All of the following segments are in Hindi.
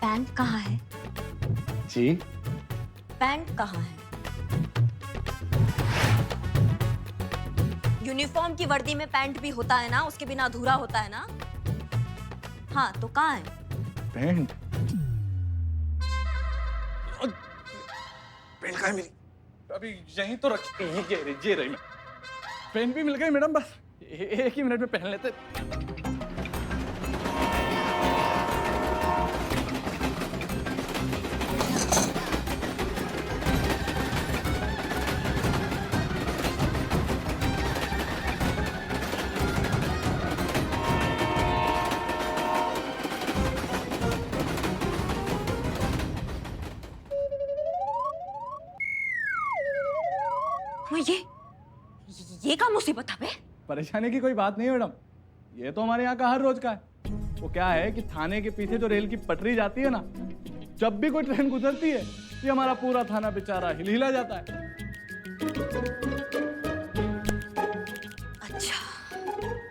पैंट कहाँ है? जी पैंट कहाँ है? यूनिफॉर्म की वर्दी में पैंट भी होता है ना, उसके बिना अधूरा होता है ना। हाँ तो कहाँ है? पैंट पेन कहाँ है मेरी? अभी यहीं तो रखी, ये रही मैं। पेन भी मिल गई मैडम, बस एक ही मिनट में पहन लेते। ये क्या मुसीबत है बे? परेशानी की कोई बात नहीं है मैडम, ये तो हमारे यहाँ का हर रोज का है। वो क्या है कि थाने के पीछे जो रेल की पटरी जाती है ना, जब भी कोई ट्रेन गुजरती है ये हमारा पूरा थाना बेचारा हिला जाता है। अच्छा।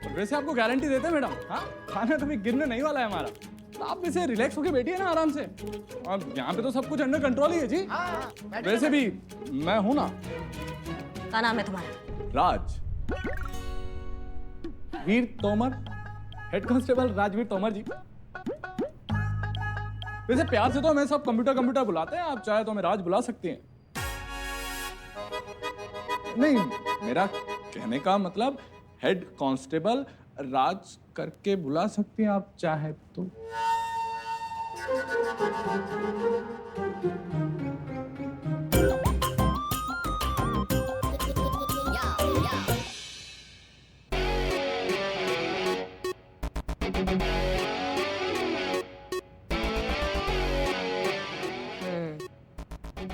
वैसे आपको गारंटी देते हैं मैडम, हाँ थाना कभी गिरने नहीं वाला है हमारा। तो आप इसे रिलैक्स होके बैठिए ना आराम से, और यहाँ पे तो सब कुछ अंडर कंट्रोल ही है जी। वैसे भी मैं हूं ना। क्या नाम है तुम्हारा? राज वीर तोमर, हेड कांस्टेबल राजवीर तोमर जी। वैसे प्यार से तो हमें सब कंप्यूटर बुलाते हैं, आप चाहे तो हमें राज बुला सकती हैं। नहीं, मेरा कहने का मतलब हेड कांस्टेबल राज करके बुला सकती हैं आप चाहे तो।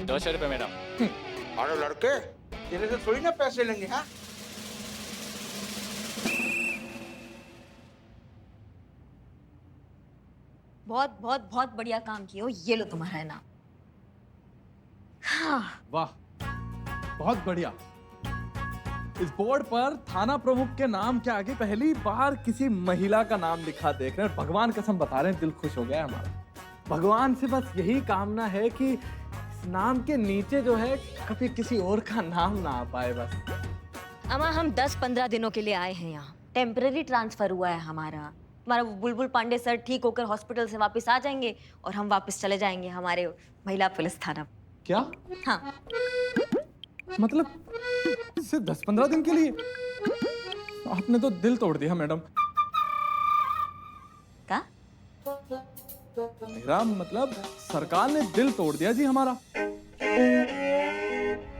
₹200 मैडम। अरे लड़के, तेरे से थोड़ी ना पैसे लेंगे। हाँ बहुत बहुत बहुत बढ़िया काम किए हो, ये लो तुम्हारा इनाम। हाँ। वाह, बहुत बढ़िया। इस बोर्ड पर थाना प्रमुख के नाम के आगे पहली बार किसी महिला का नाम लिखा देख रहे हैं। भगवान कसम बता रहे हैं, दिल खुश हो गया है हमारा। भगवान से बस यही कामना है कि इस नाम के नीचे जो है कभी किसी और का नाम ना आ पाए बस। अमा हम 10-15 दिनों के लिए आए हैं यहाँ, टेम्पररी ट्रांसफर हुआ है हमारा। हमारा बुलबुल पांडे सर ठीक होकर हॉस्पिटल से वापस आ जाएंगे और हम वापस चले जाएंगे हमारे महिला पुलिस थाना। क्या? हाँ। मतलब सिर्फ 10-15 दिन के लिए? आपने तो दिल तोड़ दिया मैडम। क्या? मेरा मतलब सरकार ने दिल तोड़ दिया जी हमारा।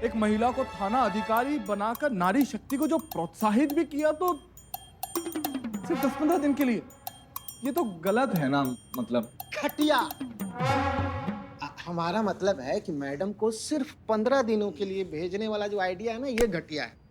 एक महिला को थाना अधिकारी बनाकर नारी शक्ति को जो प्रोत्साहित भी किया, तो सिर्फ 10-15 दिन के लिए? ये तो गलत है ना। मतलब घटिया। हमारा मतलब है कि मैडम को सिर्फ 15 दिनों के लिए भेजने वाला जो आइडिया है ना, ये घटिया है।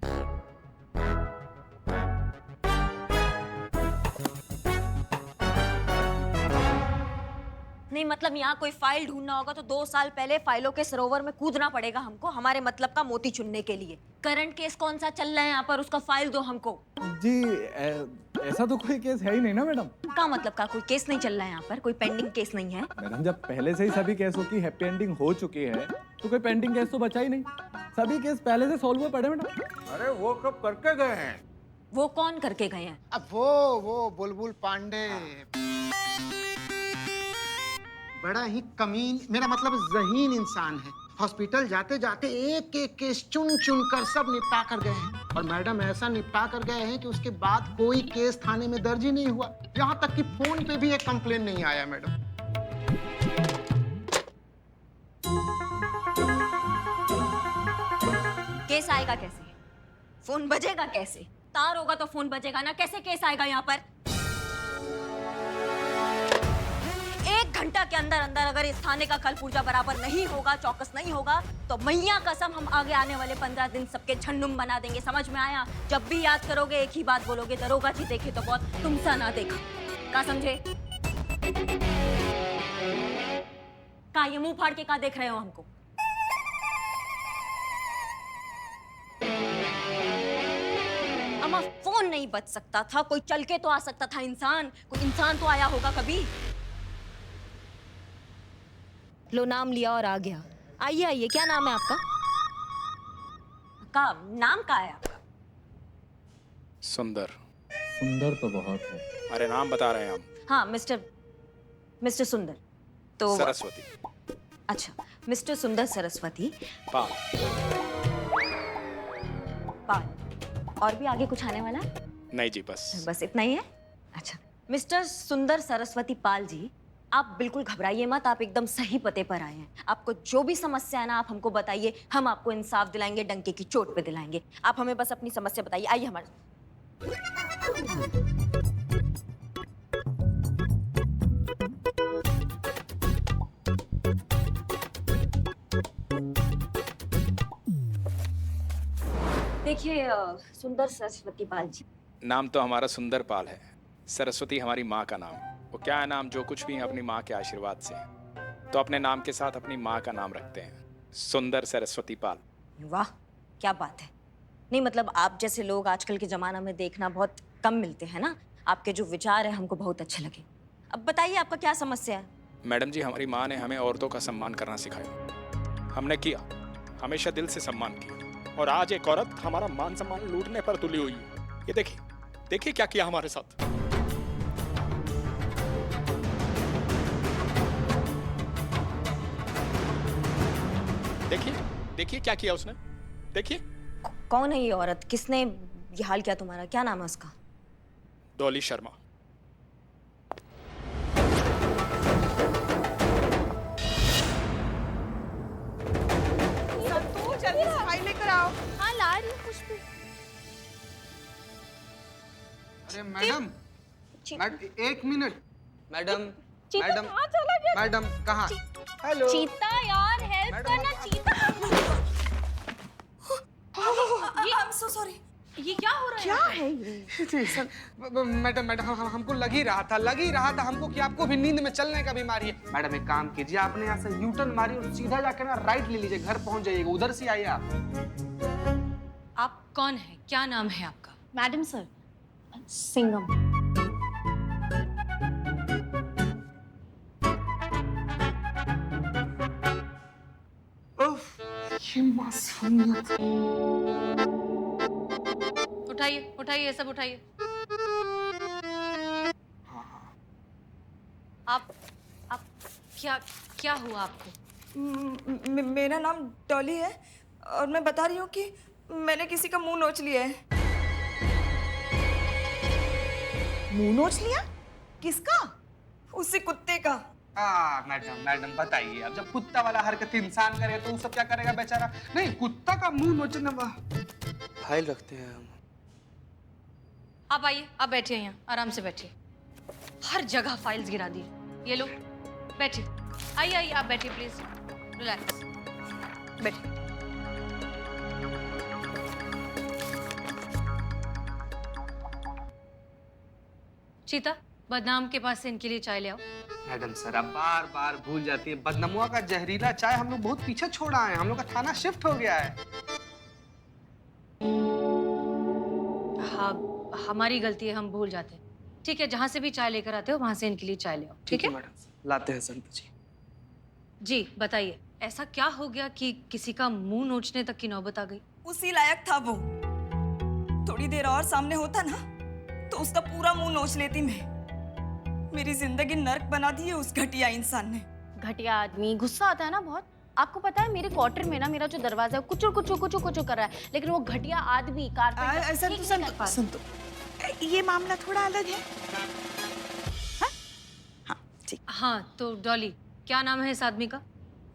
नहीं मतलब यहाँ कोई फाइल ढूंढना होगा तो 2 साल पहले फाइलों के सरोवर में कूदना पड़ेगा हमको, हमारे मतलब का मोती चुनने के लिए। करंट केस कौन सा चल रहा है यहाँ पर, उसका फाइल दो हमको। जी ऐसा तो कोई केस है ही नहीं ना मैडम। का मतलब का कोई केस नहीं चल रहा है यहाँ पर, कोई पेंडिंग केस नहीं है? मैडम जब पहले से ही सभी केसों की हैप्पी एंडिंग हो चुकी है तो कोई पेंडिंग केस तो बचा ही नहीं। सभी केस पहले से सॉल्व हुए पड़े मैडम। अरे वो कब करके गए हैं? वो कौन करके गए हैं? अब वो बुलबुल पांडे बड़ा ही कमीन, मेरा मतलब ज़हीन इंसान है। हॉस्पिटल जाते जाते एक एक केस चुन चुन कर सब निपटा कर गए हैं, और मैडम ऐसा निपटा कर गए हैं कि उसके बाद कोई केस थाने में दर्ज ही नहीं हुआ। यहाँ तक कि फोन पे भी एक कंप्लेन नहीं आया मैडम। केस आएगा कैसे? फोन बजेगा कैसे? तार होगा तो फोन बजेगा ना, कैसे केस आएगा यहाँ पर? 1 घंटा के अंदर अंदर अगर इस थाने का कल पुर्जा बराबर नहीं होगा, चौकस नहीं होगा, तो मैया कसम हम आगे आने वाले 15 दिन सबके झंडुम बना देंगे। समझ में आया? जब भी याद करोगे एक ही बात बोलोगे, दरोगा जी देखे तो बहुत, तुमसा ना देखा। का समझे? का ये मुंह फाड़ के का देख रहे हो हमको? अम्मा फोन नहीं बच सकता था, कोई चल के तो आ सकता था इंसान, कोई इंसान तो आया होगा कभी। लो नाम लिया और आ गया। आइए आइए, क्या नाम है आपका? का नाम का है आपका? सुंदर। सुंदर तो बहुत है। अरे नाम बता रहे हैं हम। हाँ, मिस्टर सुंदर। तो सरस्वती अच्छा, मिस्टर सुंदर सरस्वती पाल। पाल। और भी आगे कुछ आने वाला है? नहीं जी, बस इतना ही है? अच्छा, मिस्टर सुंदर सरस्वती पाल जी, आप बिल्कुल घबराइए मत, आप एकदम सही पते पर आए हैं। आपको जो भी समस्या है ना, आप हमको बताइए, हम आपको इंसाफ दिलाएंगे, डंके की चोट पे दिलाएंगे। आप हमें बस अपनी समस्या बताइए। आइए हमारे। देखिए सुंदर सरस्वती पाल जी, नाम तो हमारा सुंदर पाल है। सरस्वती हमारी माँ का नाम। वो क्या है नाम, जो कुछ भी है अपनी माँ के आशीर्वाद से, तो अपने नाम के साथ अपनी माँ का नाम रखते हैं, सुंदर सरस्वती पाल। वाह क्या बात है। नहीं मतलब आप जैसे लोग आजकल के जमाना में देखना बहुत कम मिलते हैं ना। आपके जो विचार है हमको बहुत अच्छे लगे। अब बताइए आपका क्या समस्या है? मैडम जी, हमारी माँ ने हमें औरतों का सम्मान करना सिखाया। हमने किया, हमेशा दिल से सम्मान किया, और आज एक औरत हमारा मान सम्मान लूटने पर तुली हुई है। ये देखिए, देखिए क्या किया हमारे साथ। देखिए, देखिए क्या किया उसने। देखिए। कौन है ये औरत? किसने ये हाल किया तुम्हारा? क्या नाम है उसका? डॉली शर्मा। संतू जल्दी सफाई लेकर आओ। हाँ ला रही हूँ कुछ भी। अरे मैडम, एक मिनट। मैडम चीता मैडम कहाँ चला गया? मैडम कहाँ? हेलो चीता यार हेल्प मैडम, करना। चीता I'm so sorry। ये क्या हो रहा है? क्या है ये? मैडम मैडम हमको लग ही रहा था हमको कि आपको भी नींद में चलने का बीमारी है। मैडम एक काम कीजिए, आपने यहाँ से यूटर्न मारी और सीधा जाकर ना राइट ले लीजिए, घर पहुंच जाइएगा। उधर से आइए आप। आप कौन है? क्या नाम है आपका? Madam sir, Singham. ये मासूमियत। उठाइए उठाइए, ये सब उठाइए। आप क्या क्या हुआ आपको? मेरा नाम डॉली है और मैं बता रही हूँ कि मैंने किसी का मुंह नोच लिया है। मुंह नोच लिया? किसका? उसी कुत्ते का। मैडम बताइए, अब जब कुत्ता वाला हरकत इंसान करे तो वो सब क्या करेगा बेचारा? नहीं, कुत्ता का मुंह नोचना। फाइल रखते हैं हम। आप आइए, आप बैठिए यहाँ, आराम से बैठिए। हर जगह फाइल्स गिरा दी। ये लो, बैठिए। आइए आइए, आप बैठिए प्लीज, रिलैक्स, बैठिए। चीता, बदनाम के पास से इनके लिए चाय ले आओ। मैडम सर, आप बार बार भूल जाती है। बदनमुआ का जहरीला चाय हम लोग बहुत पीछे छोड़ा है। हम लोग का थाना शिफ्ट हो गया है। हाँ, हमारी गलती है, हम भूल जाते हैं। ठीक है, जहाँ से भी चाय लेकर आते हो वहां से इनके लिए चाय ले आओ। ठीक है मैडम, लाते हैं संत जी। जी बताइए, ऐसा क्या हो गया कि किसी का मुंह नोचने तक की नौबत आ गई? उसी लायक था वो। थोड़ी देर और सामने होता ना तो उसका पूरा मुंह नोच लेती मैं। मेरी जिंदगी नर्क बना दी है उस घटिया इंसान ने। घटिया आदमी, गुस्सा आता है ना बहुत। आपको पता है मेरे क्वार्टर में ना मेरा जो दरवाजा है कुचुर कुचुर कुचुर कुचुर कर रहा है, लेकिन वो घटिया आदमी कारपेंटर संतु, ये मामला थोड़ा अलग है। हाँ ठीक। हाँ तो डॉली, क्या नाम है इस आदमी का?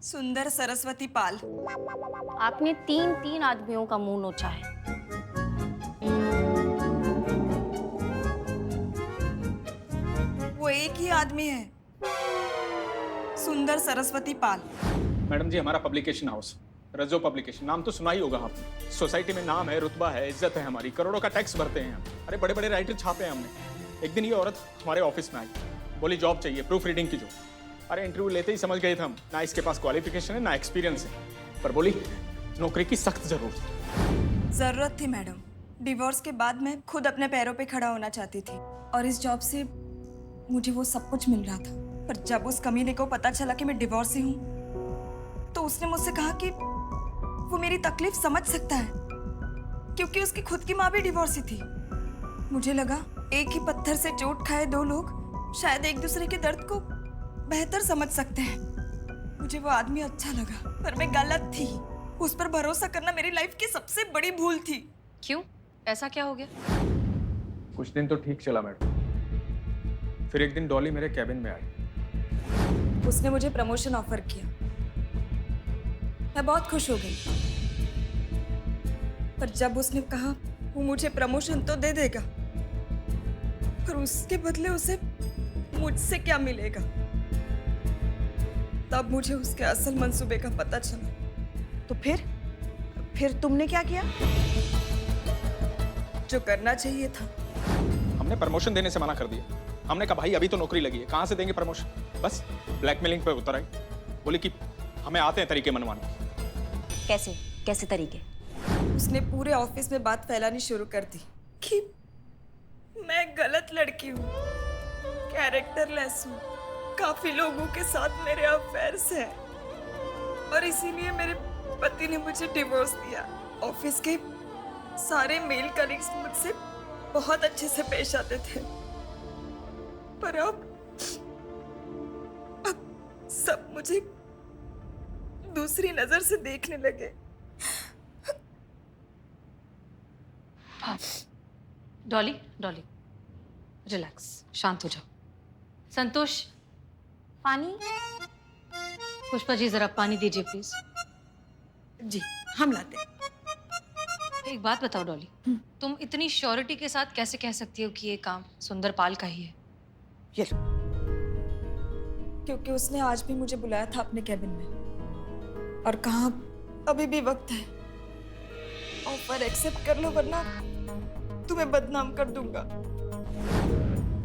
सुंदर सरस्वती पाल। आपने 3 आदमियों का मुंह नोचा है। वो एक ही आदमी है, सुंदर सरस्वती पाल। मैडम जी, हमारा पब्लिकेशन हाउस रजो पब्लिकेशन, नाम तो सुना ही होगा आपने। सोसाइटी में नाम है, रुतबा है, इज्जत है हमारी, करोड़ों का टैक्स भरते हैं हम। अरे बड़े बड़े राइटर छापे हैं हमने। एक दिन ये औरत हमारे ऑफिस में आई, बोली जॉब चाहिए, प्रूफ रीडिंग की जॉब। अरे इंटरव्यू लेते ही समझ गए थे हम, ना इसके पास क्वालिफिकेशन है ना एक्सपीरियंस है, पर बोली नौकरी की सख्त जरूरत है। जरूरत थी मैडम। डिवोर्स के बाद मैं खुद अपने पैरों पे खड़ा होना चाहती थी और इस जॉब से मुझे वो सब कुछ मिल रहा था। पर जब उस कमीने को पता चला कि मैं डिवोर्सी हूँ उसने मुझसे कहा कि वो मेरी तकलीफ समझ सकता है क्योंकि उसकी खुद की माँ भी डिवोर्सी थी। मुझे लगा एक ही पत्थर से चोट खाए दो लोग शायद एक दूसरे के दर्द को बेहतर समझ सकते हैं। मुझे वो आदमी अच्छा लगा, पर मैं गलत थी। उस पर भरोसा करना मेरी लाइफ की सबसे बड़ी भूल थी। क्यों? ऐसा क्या हो गया? कुछ दिन तो ठीक चला मैडम, फिर एक दिन डॉली मेरे कैबिन में आई। उसने मुझे प्रमोशन ऑफर किया। मैं बहुत खुश हो गई, पर जब उसने कहा वो मुझे प्रमोशन तो दे देगा, पर उसके बदले उसे मुझसे क्या मिलेगा, तब मुझे उसके असल मंसूबे का पता चला। तो फिर तुमने क्या किया? जो करना चाहिए था। हमने प्रमोशन देने से मना कर दिया। हमने कहा भाई अभी तो नौकरी लगी है, कहाँ से देंगे प्रमोशन। बस ब्लैकमेलिंग पे उतर आई, बोली कि हमें आते हैं तरीके मनवाने। कैसे कैसे तरीके? उसने पूरे ऑफिस में बात फैलानी शुरू कर दी कि मैं गलत लड़की हूँ, कैरेक्टरलेस हूँ, काफी लोगों के साथ मेरे अफेयर्स हैं और इसीलिए मेरे पति ने मुझे डिवोर्स दिया। ऑफिस के सारे मेल कलीग्स मुझसे बहुत अच्छे से पेश आते थे, पर अब सब मुझे दूसरी नजर से देखने लगे। डॉली, डॉली, रिलैक्स, शांत हो जाओ। संतोष, पानी? पुष्पा जी जरा पानी दीजिए प्लीज। जी हम लाते हैं। एक बात बताओ डॉली, तुम इतनी श्योरिटी के साथ कैसे कह सकती हो कि ये काम सुंदरपाल का ही है? ये लो। क्योंकि उसने आज भी मुझे बुलाया था अपने कैबिन में और कहा अभी भी वक्त है, ऑफर एक्सेप्ट कर लो वरना तुम्हें बदनाम कर दूंगा।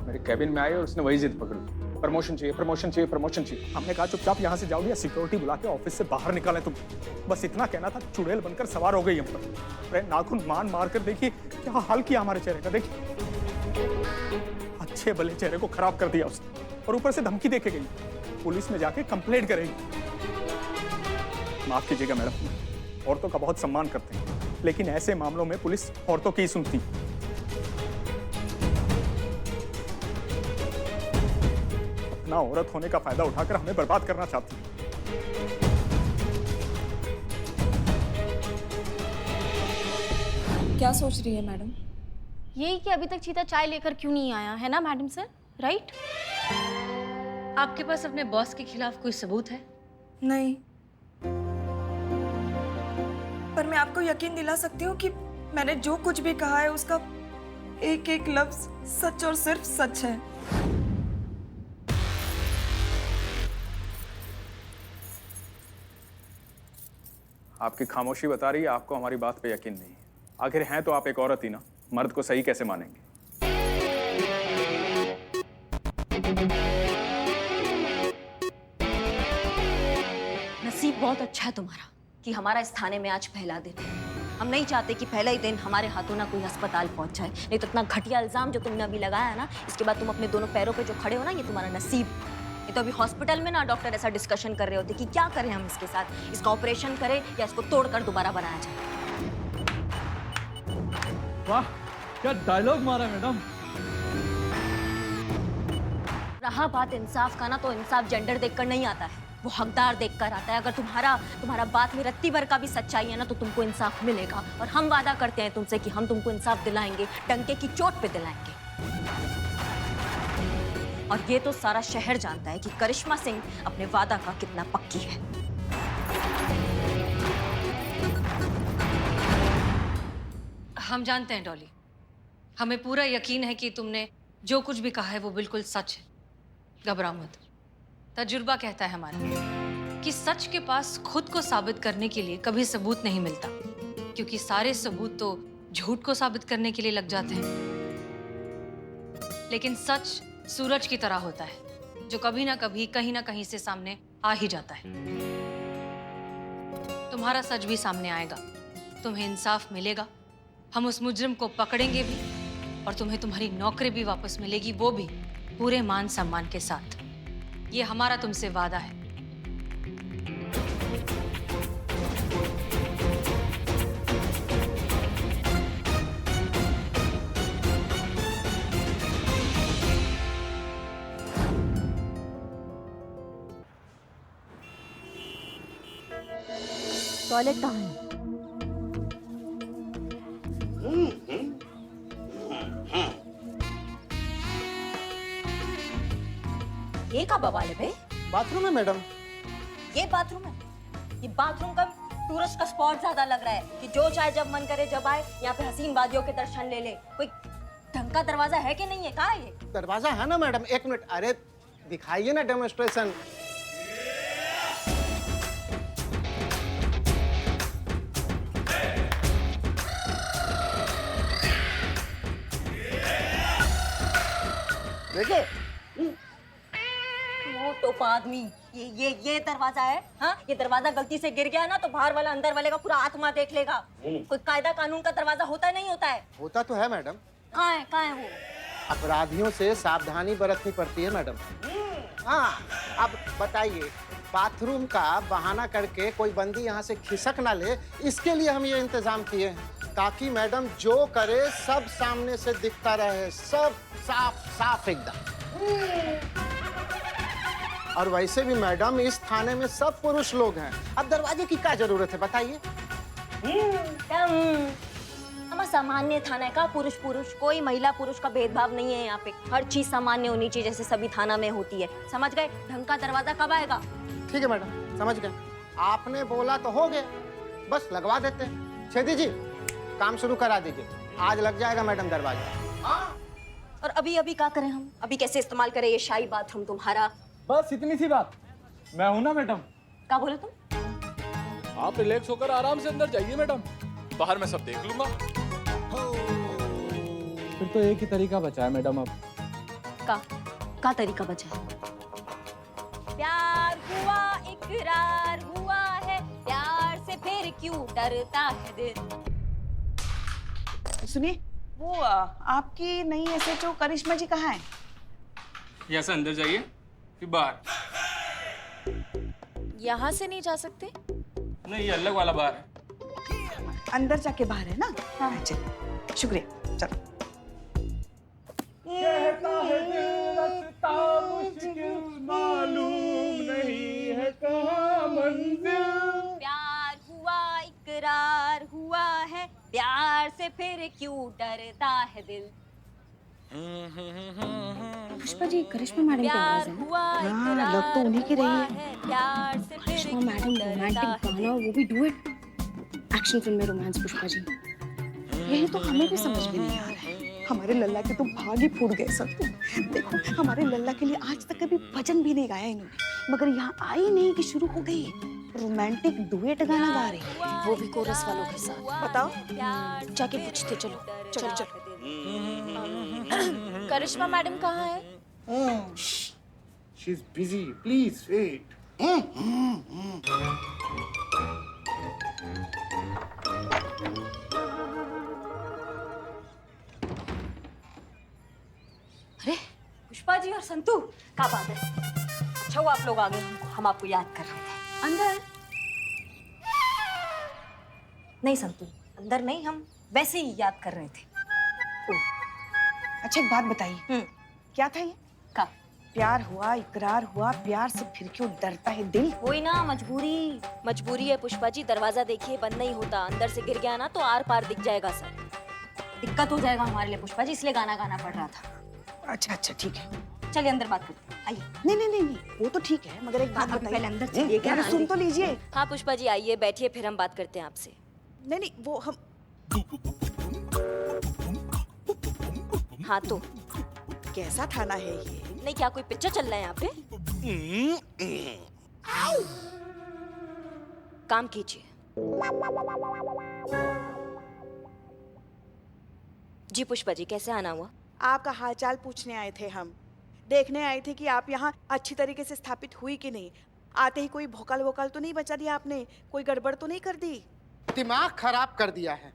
मेरे कैबिन में आए और उसने वही जिद पकड़ ली, प्रमोशन चाहिए, प्रमोशन चाहिए, प्रमोशन चाहिए। हमने कहा चुपचाप यहाँ से जाओगे या सिक्योरिटी बुला के ऑफिस से बाहर निकालें तुम। बस इतना कहना था, चुड़ैल बनकर सवार हो गई हम पर। अरे नाखून मार कर देखिए क्या हाल किया हमारे चेहरे का। देखिए अच्छे भले चेहरे को खराब कर दिया उसने, और ऊपर से धमकी देके गई पुलिस में जाके कंप्लेंट करेगी। माफ कीजिएगा मैडम, औरतों का बहुत सम्मान करते हैं, लेकिन ऐसे मामलों में पुलिस औरतों की ही सुनती। अपना औरत होने का फायदा उठाकर हमें बर्बाद करना चाहती है। क्या सोच रही है मैडम? यही कि अभी तक चीता चाय लेकर क्यों नहीं आया है ना मैडम सर, राइट? आपके पास अपने बॉस के खिलाफ कोई सबूत है? नहीं, पर मैं आपको यकीन दिला सकती हूँ कि मैंने जो कुछ भी कहा है उसका एक एक लफ्ज सच और सिर्फ सच है। आपकी खामोशी बता रही है आपको हमारी बात पे यकीन नहीं है। आखिर हैं तो आप एक औरत ही ना, मर्द को सही कैसे मानेंगे? नसीब बहुत अच्छा है तुम्हारा कि हमारा इस थाने में आज पहला दिन है। हम नहीं चाहते कि पहला ही दिन हमारे हाथों ना कोई अस्पताल पहुंच जाए। नहीं तो इतना घटिया इल्जाम जो तुमने अभी लगाया है ना, इसके बाद तुम अपने दोनों पैरों पे जो खड़े हो ना, ये तुम्हारा नसीब। ये तो अभी हॉस्पिटल में ना डॉक्टर ऐसा डिस्कशन कर रहे होते कि क्या करें हम इसके साथ, इसका ऑपरेशन करें या इसको तोड़कर दोबारा बनाया जाए। वाह क्या डायलॉग मारा मैडम। रहा बात इंसाफ का ना, तो इंसाफ जेंडर देखकर नहीं आता है, वो हकदार देखकर आता है। अगर तुम्हारा बात में रत्ती भर का भी सच्चाई है ना, तो तुमको इंसाफ मिलेगा। और हम वादा करते हैं तुमसे कि हम तुमको इंसाफ दिलाएंगे, डंके की चोट पे दिलाएंगे। और ये तो सारा शहर जानता है कि करिश्मा सिंह अपने वादा का कितना पक्की है। हम जानते हैं डॉली, हमें पूरा यकीन है कि तुमने जो कुछ भी कहा है वो बिल्कुल सच है। घबराओ मत। तजुर्बा कहता है हमारा कि सच के पास खुद को साबित करने के लिए कभी सबूत नहीं मिलता, क्योंकि सारे सबूत तो झूठ को साबित करने के लिए लग जाते हैं। लेकिन सच सूरज की तरह होता है, जो कभी ना कभी कहीं ना कहीं से सामने आ ही जाता है। तुम्हारा सच भी सामने आएगा, तुम्हें इंसाफ मिलेगा, हम उस मुजरिम को पकड़ेंगे भी और तुम्हें तुम्हारी नौकरी भी वापस मिलेगी, वो भी पूरे मान सम्मान के साथ। ये हमारा तुमसे वादा है। टॉयलेट कहाँ है? ये का बवाल है भाई? बाथरूम है मैडम। ये बाथरूम है? ये बाथरूम का टूरिस्ट का स्पॉट ज्यादा लग रहा है कि जो चाहे जब मन करे जब आए यहाँ पे हसीन वादियों के दर्शन ले ले। कोई ढंग का दरवाजा है कि नहीं है? कहाँ है ये? दरवाजा है ना मैडम, एक मिनट, अरे दिखाइए ना डेमोन्स्ट्रेशन। देखिए वो टोप आदमी, ये दरवाजा है? हाँ, ये दरवाजा गलती से गिर गया ना तो बाहर वाला अंदर वाले का पूरा आत्मा देख लेगा। कोई कायदा कानून का दरवाजा होता नहीं होता है? होता तो है मैडम। कहाँ है वो? अपराधियों से सावधानी बरतनी पड़ती है मैडम। हाँ, अब बताइए, बाथरूम का बहाना करके कोई बंदी यहाँ से खिसक ना ले, इसके लिए हम ये इंतजाम किए हैं ताकि मैडम जो करे सब सामने से दिखता रहे, सब साफ साफ एकदम। और वैसे भी मैडम इस थाने में सब पुरुष लोग हैं, अब दरवाजे की क्या जरूरत है बताइए? हमारा सामान्य थाना का पुरुष कोई महिला पुरुष का भेदभाव नहीं है यहाँ पे। हर चीज सामान्य होनी चाहिए जैसे सभी थाना में होती है। समझ गए? ढंग का दरवाजा कब आएगा? ठीक है मैडम, समझ गए। आपने बोला तो हो गया, बस लगवा देते हैं। छेदी जी, काम शुरू करा दीजिए, आज लग जाएगा मैडम दरवाजा। और अभी क्या करें हम? अभी कैसे इस्तेमाल करें ये शाही बाथरूम तुम्हारा? बस इतनी सी बात, मैं हूं ना मैडम। क्या बोले तुम? आप रिलैक्स होकर आराम से अंदर जाइए मैडम, बाहर मैं सब देख लूंगा। फिर तो एक ही तरीका बचा है मैडम अब। का तरीका बचा है? प्यार हुआ इकरार हुआ है, प्यार से फिर क्यों डरता है दिल। सुनिए, वो आपकी नई एसएचओ करिश्मा जी कहाँ है? यहाँ से अंदर जाइए फिर बाहर। यहाँ से नहीं जा सकते? नहीं, ये अलग वाला बार है। अंदर जाके बाहर है ना? हाँ चलिए, शुक्रिया, चलो। कहता है दिल रास्ता मुश्किल, मालूम नहीं है कहाँ मंजिल। प्यार हुआ इकरार हुआ है, प्यार से फिर क्यों डरता है दिल। पुष्पा जी, करिश्मा मैडम की आवाज है ना? हाँ, लग तो उन्हीं की रही है। प्यार से फिर करिश्मा मैडम रोमांटिक गाना, वो भी डुएट एक्शन फिल्म में रोमांस। पुष्पा जी, यही तो हमें भी समझ में नहीं आ रहा है। हमारे लल्ला के तो भाग ही फूट गए सब। देखो, हमारे लल्ला के लिए आज तक कभी भजन भी नहीं गाया इन्होंने, मगर यहाँ आई नहीं कि शुरू हो गई रोमांटिक डुएट गाना गा रही है, वो भी कोरस वालों के साथ। बताओ। जाके पूछते, चलो चलो चलो। करिश्मा मैडम कहाँ है? She's busy. Please wait. अरे पुष्पा जी और संतू, क्या बात है? अच्छा हुआ आप लोग आ गए, हम आपको याद कर रहे थे। अंदर नहीं संतू, अंदर नहीं, हम वैसे ही याद कर रहे थे। अच्छा, एक बात बताइए, क्या था ये? का प्यार हुआ इकरार हुआ, प्यार से फिर क्यों डरता है दिल। कोई ना, मजबूरी है पुष्पा जी। दरवाजा देखिए बंद नहीं होता, अंदर से गिर गया ना तो आर पार दिख जाएगा सब, दिक्कत हो जाएगा हमारे लिए पुष्पा जी, इसलिए गाना गाना पड़ रहा था। अच्छा ठीक है, चलिए अंदर बात करते हैं, आइए। नहीं, वो तो ठीक है, मगर एक बात हाँ, बताइए। पहले अंदर चलिए, क्या अरे ना सुन तो लीजिए। हाँ पुष्पा जी आइए, बैठिए, फिर हम बात करते हैं आपसे। नहीं, वो हम। हाँ तो कैसा थाना है ये? नहीं, क्या कोई पिक्चर चल रहा है यहाँ पे? काम कीजिए। जी पुष्पा जी, कैसे आना हुआ? आपका हालचाल पूछने आए थे हम, देखने आए थे कि आप यहाँ अच्छी तरीके से स्थापित हुई कि नहीं। आते ही कोई भोकाल वोकाल तो नहीं बचा दिया आपने? कोई गड़बड़ तो नहीं कर दी? दिमाग खराब कर दिया है।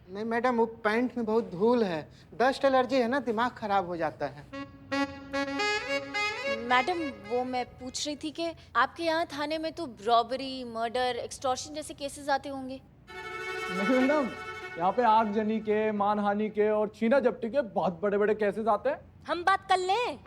नहीं मैडम, वो पैंट में बहुत धूल है, डस्ट एलर्जी है ना, दिमाग खराब हो जाता है। मैडम, वो मैं पूछ रही थी कि आपके यहाँ थाने में तो रॉबरी, मर्डर, एक्सटॉर्शन जैसे केसेस आते होंगे। नहीं मैडम, यहाँ पे आगजनी के, मानहानि के और छीना झपटी के बहुत बड़े बड़े केसेस आते हैं। हम बात कर लें।